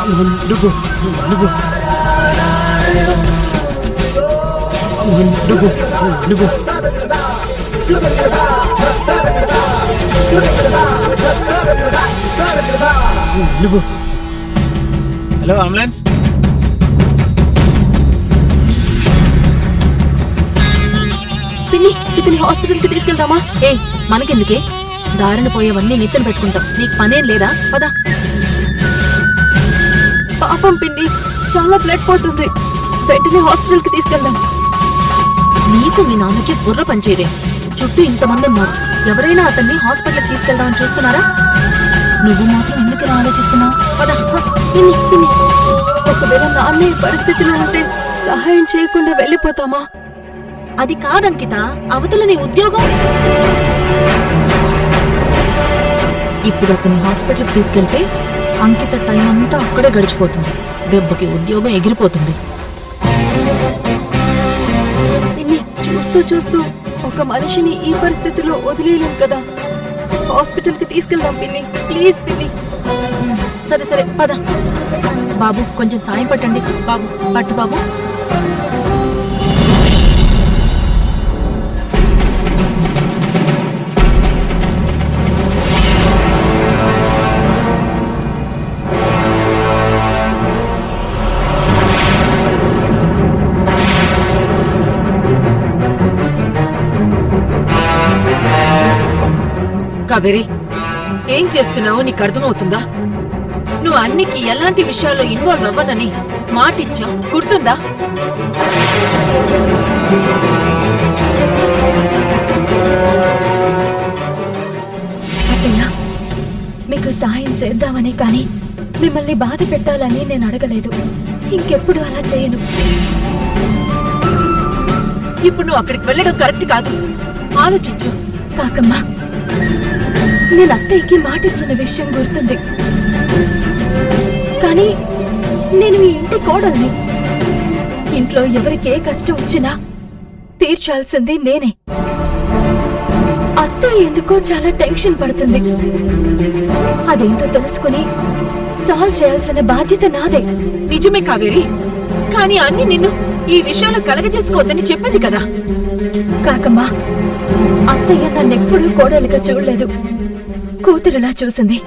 నువ్వు నువ్వు నువ్వు నువ్వు నువ్వు హలో అంబులెన్స్. పిన్ని, ఇతని హాస్పిటల్ కి తీసుకెళ్దామా? ఏ మనకెందుకే, దారిన పోయేవన్నీ నెత్తిన పెట్టుకుంటాం. నీకు పనేం లేదా? పదా. పాపం పిన్ని, చాలా బ్లడ్ పోతుంది. వెంటనే హాస్పిటల్ కి తీసుకెళ్దాం. నీకు మీ నాన్నకి బుర్ర పనిచేయరే. చుట్టూ ఇంతమంది ఉన్నారు. ఎవరైనా అతన్ని హాస్పిటల్కి తీసుకెళ్దామని చూస్తున్నారా? నువ్వు మాత్రం ఎందుకు ఇలా ఆలోచిస్తున్నావు? పదా. పిన్ని పిన్ని, ఒకవేళ నాన్న ఈ పరిస్థితిలో ఉంటే సహాయం చేయకుండా వెళ్ళిపోతామా? అది కాదంకిత, అవతల నీ ఉద్యోగం. ఇప్పుడు అతన్ని హాస్పిటల్కి తీసుకెళ్తే అంకిత టైం అంతా అక్కడే గడిచిపోతుంది. దెబ్బకి ఉద్యోగం ఎగిరిపోతుంది. పిన్ని, చూస్తూ చూస్తూ ఒక మనిషిని ఈ పరిస్థితిలో వదిలేయలేం కదా. హాస్పిటల్ కి తీసుకెళ్దాం పిన్ని, ప్లీజ్ పిన్ని. సరే సరే పద. బాబు కొంచెం సాయం పట్టండి. బాబు పట్టు బాబు. కావేరి, ఏం చేస్తున్నావో నీకు అర్థమవుతుందా? నువ్వు అన్నికి ఎలాంటి విషయాల్లో ఇన్వాల్వ్ అవ్వదని మాటిచ్చావు, గుర్తుందా? అత్తయ్య, మీకు సాయం చేద్దామని కానీ మిమ్మల్ని బాధ పెట్టాలని నేను అడగలేదు. ఇంకెప్పుడు అలా చేయను. ఇప్పుడు నువ్వు అక్కడికి వెళ్ళడం కరెక్ట్ కాదు. ఆలోచించు. కాకమ్మా, నేను అత్తయ్యకి మాటిచ్చిన విషయం గుర్తుంది. కానీ నేను ఈ ఇంటి కోడల్ని. ఇంట్లో ఎవరికి ఏ కష్టం వచ్చినా తీర్చాల్సింది నేనే. అత్తయ్య ఎందుకో చాలా టెన్షన్ పడుతుంది. అదేంటో తెలుసుకుని సాల్వ్ చేయాల్సిన బాధ్యత నాదే. నిజమే కావేరి, కానీ అన్ని నిన్ను ఈ విషయంలో కలగజేసుకోవద్దని చెప్పింది కదా. కాకమ్మా, అత్తయ్య నన్నెప్పుడూ కోడలిగా చూడలేదు, కూతురులా చూసింది.